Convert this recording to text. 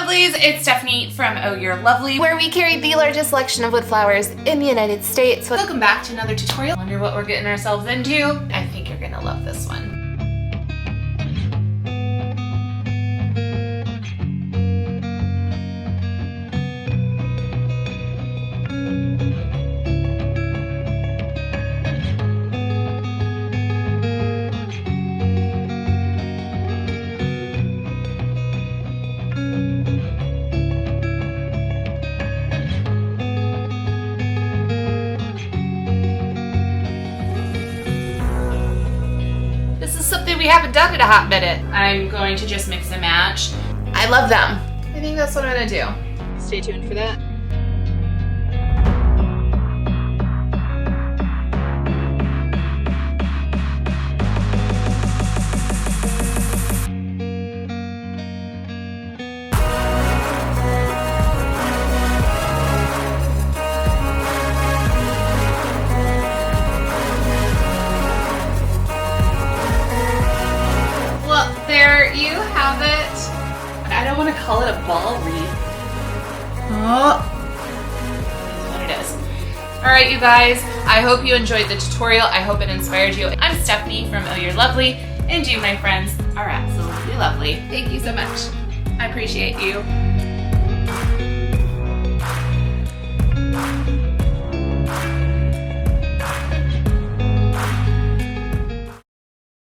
lovelies, it's Stephanie from Oh You're Lovely, where we carry the largest selection of wood flowers in the United States. Welcome back to another tutorial. Wonder what we're getting ourselves into? I think you're gonna love this one. This is something we haven't done in a hot minute. I'm going to just mix and match. I love them. I think that's what I'm gonna do. Stay tuned for that. There you have it. I don't want to call it a ball wreath. Oh, that's what it is. All right, you guys. I hope you enjoyed the tutorial. I hope it inspired you. I'm Stephanie from Oh You're Lovely, and you, my friends, are absolutely lovely. Thank you so much. I appreciate you.